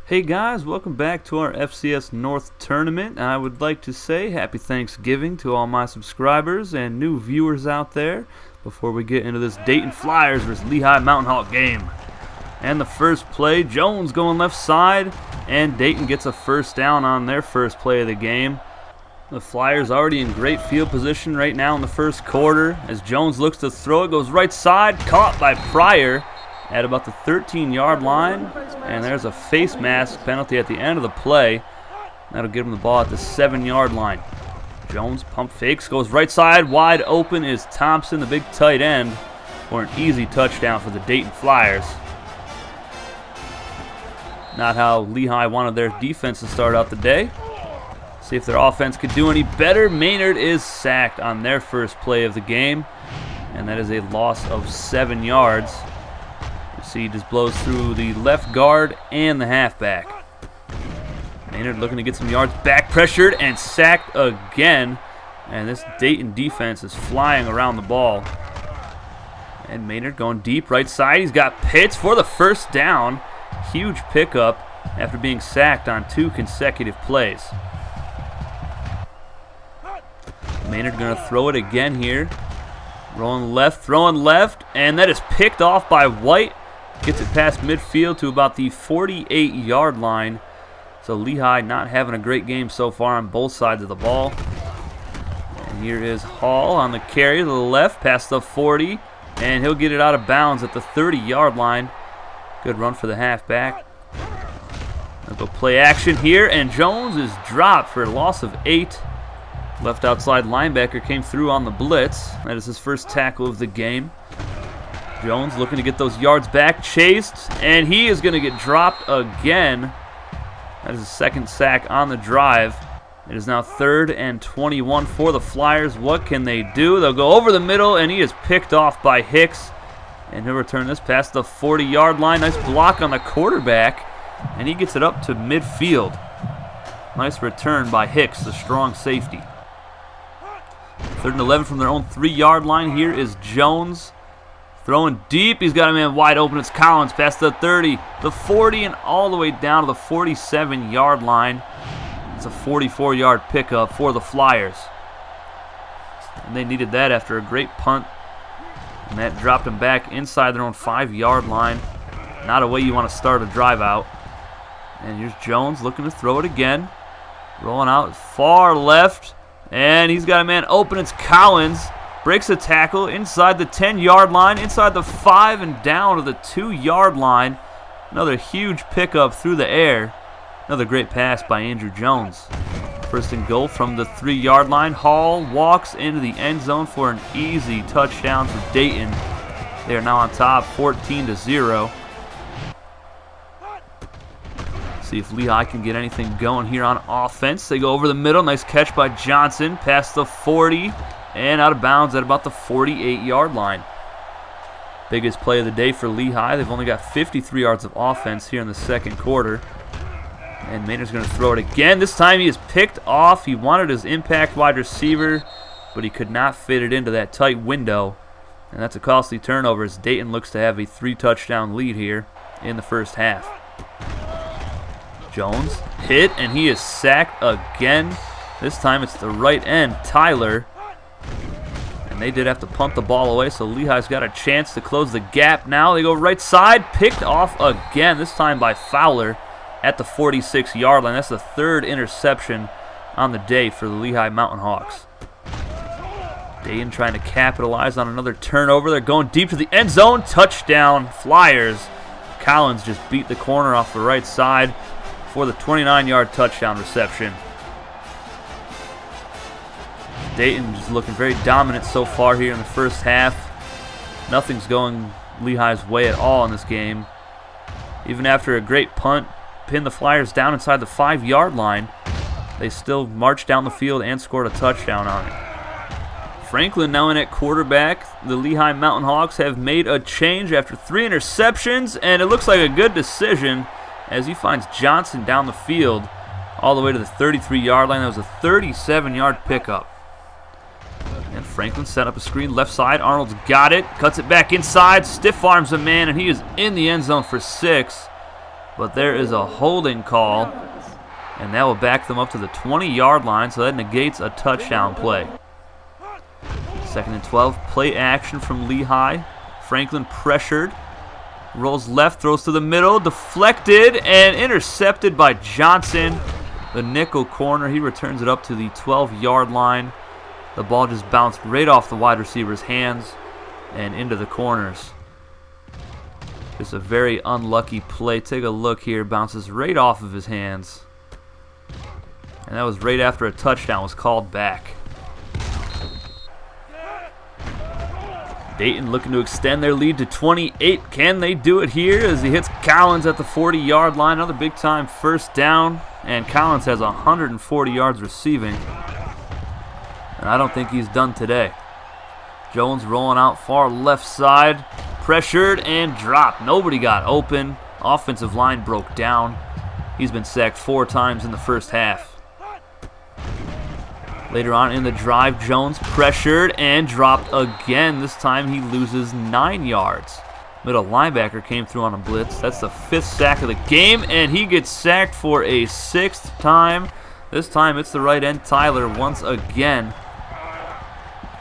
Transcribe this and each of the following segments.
Hey guys, welcome back to our FCS North Tournament. I would like to say happy Thanksgiving to all my subscribers and new viewers out there before we get into this Dayton Flyers versus Lehigh Mountain Hawk game. And the first play, Jones going left side, and Dayton gets a first down on their first play of the game. The Flyers already in great field position right now in the first quarter. As Jones looks to throw it, goes right side, caught by Pryor at about the 13-yard line, and there's a face mask penalty at the end of the play. That'll give him the ball at the 7-yard line. Jones pump fakes, goes right side, wide open is Thompson, the big tight end, for an easy touchdown for the Dayton Flyers. Not how Lehigh wanted their defense to start out the day. See if their offense could do any better. Maynard is sacked on their first play of the game, and that is a loss of 7 yards. See, he just blows through the left guard and the halfback. Maynard looking to get some yards, back pressured and sacked again. And this Dayton defense is flying around the ball. And Maynard going deep right side. He's got Pitts for the first down. Huge pickup after being sacked on 2 consecutive plays. Maynard going to throw it again here. Rolling left, throwing left, and that is picked off by White. Gets it past midfield to about the 48-yard line. So Lehigh not having a great game so far on both sides of the ball. And here is Hall on the carry to the left past the 40. And he'll get it out of bounds at the 30-yard line. Good run for the halfback. They'll go play action here, and Jones is dropped for a loss of 8. Left outside linebacker came through on the blitz. That is his first tackle of the game. Jones looking to get those yards back, chased, and he is going to get dropped again. That is his second sack on the drive. It is now 3rd and 21 for the Flyers. What can they do? They'll go over the middle, and he is picked off by Hicks. And he'll return this past the 40-yard line. Nice block on the quarterback, and he gets it up to midfield. Nice return by Hicks, the strong safety. 3rd and 11 from their own 3-yard line. Here is Jones. Throwing deep, he's got a man wide open. It's Collins past the 30, the 40, and all the way down to the 47-yard line. It's a 44-yard pickup for the Flyers. And they needed that after a great punt. And that dropped them back inside their own 5-yard line. Not a way you want to start a drive out. And here's Jones looking to throw it again. Rolling out far left. And he's got a man open. It's Collins. Breaks a tackle inside the 10-yard line, inside the 5, and down to the 2-yard line. Another huge pickup through the air. Another great pass by Andrew Jones. 1st and goal from the 3-yard line. Hall walks into the end zone for an easy touchdown for Dayton. They are now on top 14-0. See if Lehigh can get anything going here on offense. They go over the middle. Nice catch by Johnson past the 40. And out of bounds at about the 48-yard line. Biggest play of the day for Lehigh. They've only got 53 yards of offense here in the second quarter. And Maynard's going to throw it again. This time he is picked off. He wanted his impact wide receiver, but he could not fit it into that tight window. And that's a costly turnover as Dayton looks to have a 3-touchdown lead here in the first half. Jones hit, and he is sacked again. This time it's the right end, Tyler. And they did have to punt the ball away, so Lehigh's got a chance to close the gap now. They go right side, picked off again, this time by Fowler at the 46-yard line. That's the 3rd interception on the day for the Lehigh Mountain Hawks. Dayton trying to capitalize on another turnover. They're going deep to the end zone. Touchdown, Flyers. Collins just beat the corner off the right side for the 29-yard touchdown reception. Dayton just looking very dominant so far here in the first half. Nothing's going Lehigh's way at all in this game. Even after a great punt, pinned the Flyers down inside the 5-yard line, they still marched down the field and scored a touchdown on it. Franklin now in at quarterback. The Lehigh Mountain Hawks have made a change after 3 interceptions, and it looks like a good decision as he finds Johnson down the field all the way to the 33-yard line. That was a 37-yard pickup. And Franklin set up a screen left side. Arnold's got it. Cuts it back inside. Stiff arms a man, and he is in the end zone for 6. but there is a holding call, and that will back them up to the 20-yard line, so that negates a touchdown play. 2nd and 12, play action from Lehigh. Franklin pressured, rolls left, throws to the middle, deflected, and intercepted by Johnson. The nickel corner, he returns it up to the 12-yard line. The ball just bounced right off the wide receiver's hands and into the corners. Just a very unlucky play. Take a look here, bounces right off of his hands. And that was right after a touchdown was called back. Dayton looking to extend their lead to 28. Can they do it here as he hits Collins at the 40-yard line? Another big-time first down, and Collins has 140 yards receiving. And I don't think he's done today. Jones rolling out far left side, pressured and dropped. Nobody got open. Offensive line broke down. He's been sacked 4 times in the first half. Later on in the drive, Jones pressured and dropped again. This time he loses 9 yards. Middle linebacker came through on a blitz. That's the 5th sack of the game, and he gets sacked for a 6th time. This time it's the right end, Tyler, once again.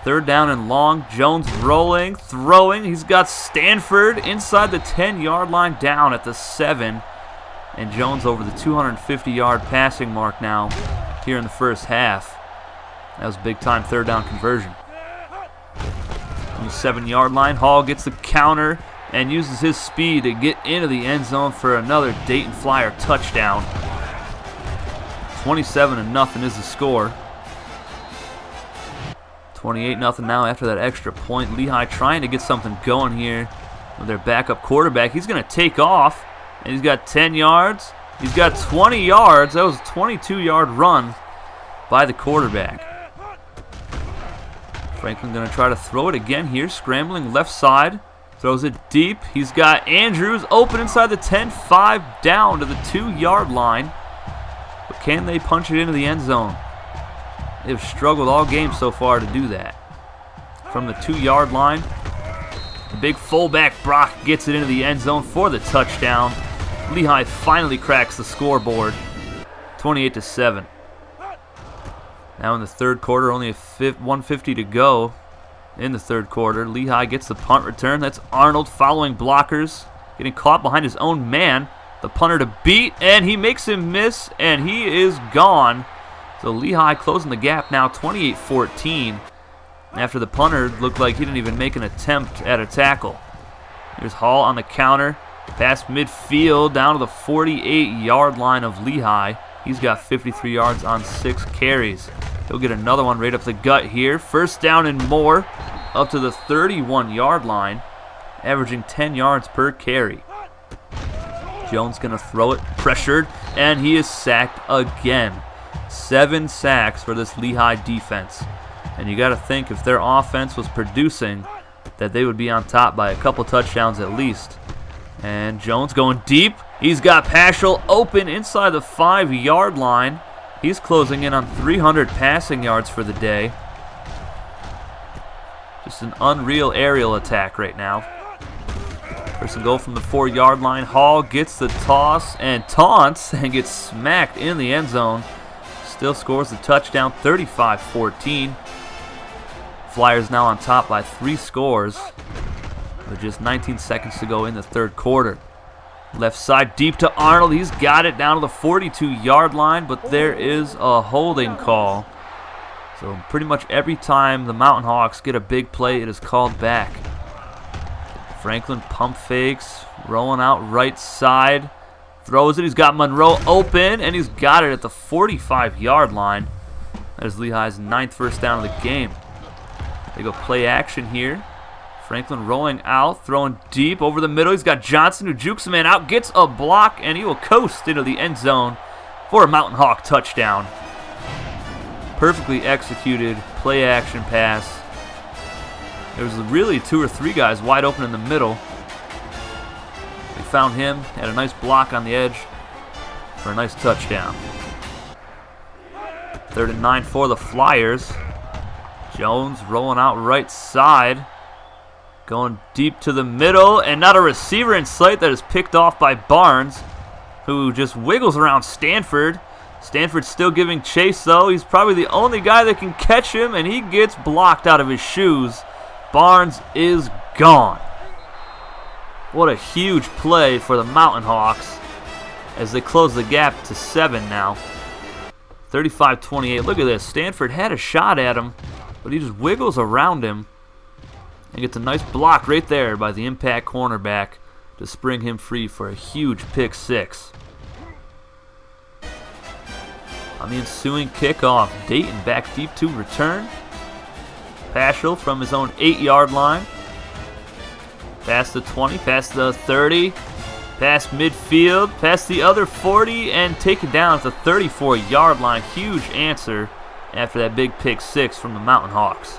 3rd down and long. Jones rolling, throwing. He's got Stanford inside the 10-yard line, down at the 7. And Jones over the 250-yard passing mark now here in the first half. That was a big-time 3rd down conversion. On the 7-yard line, Hall gets the counter and uses his speed to get into the end zone for another Dayton Flyer touchdown. 27-0 is the score. 28-0 now after that extra point. Lehigh trying to get something going here with their backup quarterback. He's going to take off, and he's got 10 yards. He's got 20 yards. That was a 22-yard run by the quarterback. Franklin going to try to throw it again here, scrambling left side. Throws it deep. He's got Andrews open inside the 10-5 down to the 2-yard line. But can they punch it into the end zone? They've struggled all game so far to do that. From the 2-yard line, the big fullback Brock gets it into the end zone for the touchdown. Lehigh finally cracks the scoreboard, 28-7. Now in the 3rd quarter, only a 1:50 to go in the 3rd quarter. Lehigh gets the punt return. That's Arnold following blockers, getting caught behind his own man. The punter to beat, and he makes him miss, and he is gone. So Lehigh closing the gap now, 28-14. After the punter looked like he didn't even make an attempt at a tackle. Here's Hall on the counter, past midfield down to the 48-yard line of Lehigh. He's got 53 yards on 6 carries. He'll get another one right up the gut here. 1st down and more, up to the 31-yard line, averaging 10 yards per carry. Jones going to throw it, pressured, and he is sacked again. 7 sacks for this Lehigh defense. And you got to think if their offense was producing, that they would be on top by a couple touchdowns at least. And Jones going deep. He's got Paschal open inside the 5-yard line. He's closing in on 300 passing yards for the day. Just an unreal aerial attack right now. 1st and goal from the 4-yard line. Hall gets the toss and taunts and gets smacked in the end zone. Still scores the touchdown, 35-14. Flyers now on top by 3 scores with just 19 seconds to go in the 3rd quarter. Left side deep to Arnold. He's got it down to the 42-yard line, but there is a holding call. So pretty much every time the Mountain Hawks get a big play, it is called back. Franklin pump fakes, rolling out right side. Throws it. He's got Monroe open, and he's got it at the 45-yard line. That is Lehigh's 9th first down of the game. They go play action here. Franklin rolling out, throwing deep over the middle. He's got Johnson who jukes a man out, gets a block, and he will coast into the end zone for a Mountain Hawk touchdown. Perfectly executed play action pass. There was really 2 or 3 guys wide open in the middle. They found him, had a nice block on the edge for a nice touchdown. 3rd and 9 for the Flyers. Jones rolling out right side. Going deep to the middle, and not a receiver in sight. That is picked off by Barnes. who just wiggles around Stanford. Stanford's still giving chase, though. He's probably the only guy that can catch him, and he gets blocked out of his shoes. Barnes is gone. What a huge play for the Mountain Hawks as they close the gap to 7 now. 35-28. Look at this. Stanford had a shot at him, but he just wiggles around him and gets a nice block right there by the impact cornerback to spring him free for a huge pick 6. On the ensuing kickoff, Dayton back deep to return. Paschal from his own 8-yard line. Past the 20, past the 30, past midfield, past the other 40, and taken down at the 34-yard line. Huge answer after that big pick 6 from the Mountain Hawks.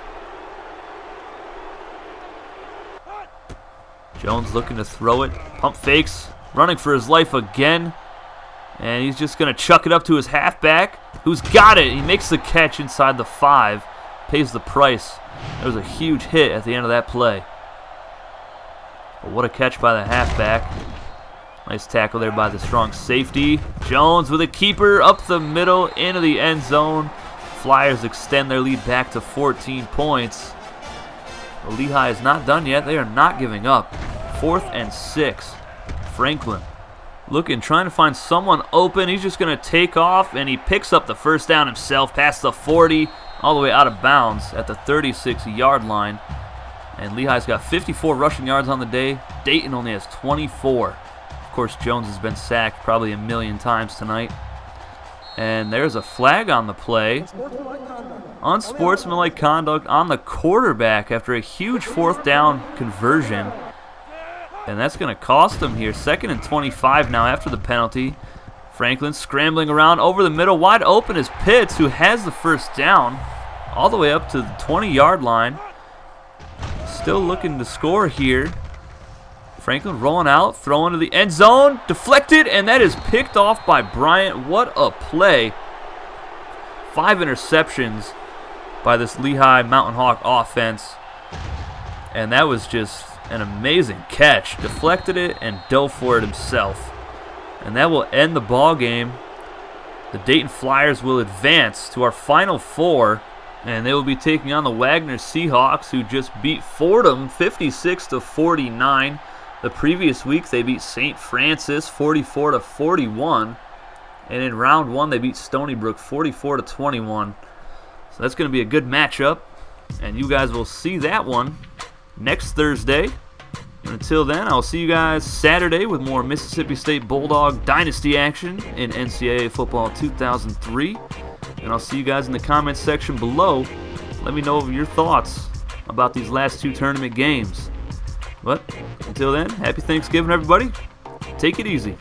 Jones looking to throw it. Pump fakes, running for his life again. And he's just going to chuck it up to his halfback, who's got it. He makes the catch inside the 5, pays the price. There was a huge hit at the end of that play. But what a catch by the halfback. Nice tackle there by the strong safety. Jones with a keeper up the middle into the end zone. Flyers extend their lead back to 14 points. But Lehigh is not done yet. They are not giving up. 4th and 6. Franklin looking, trying to find someone open. He's just going to take off, and he picks up the first down himself past the 40, all the way out of bounds at the 36-yard line. And Lehigh's got 54 rushing yards on the day. Dayton only has 24. Of course, Jones has been sacked probably a million times tonight. And there's a flag on the play. Unsportsmanlike conduct on the quarterback after a huge 4th down conversion. And that's going to cost them here. 2nd and 25 now after the penalty. Franklin scrambling around over the middle. Wide open is Pitts, who has the first down all the way up to the 20-yard line. Still looking to score here. Franklin rolling out, throwing to the end zone, deflected, and that is picked off by Bryant. What a play. 5 interceptions by this Lehigh Mountain Hawk offense. And that was just an amazing catch. Deflected it and dove for it himself. And that will end the ball game. The Dayton Flyers will advance to our Final Four. And they will be taking on the Wagner Seahawks, who just beat Fordham 56-49. The previous week they beat St. Francis 44-41. And in round 1 they beat Stony Brook 44-21. So that's going to be a good matchup. And you guys will see that one next Thursday. And until then, I'll see you guys Saturday with more Mississippi State Bulldog Dynasty action in NCAA Football 2003. And I'll see you guys in the comments section below. Let me know your thoughts about these last 2 tournament games. But until then, happy Thanksgiving, everybody. Take it easy.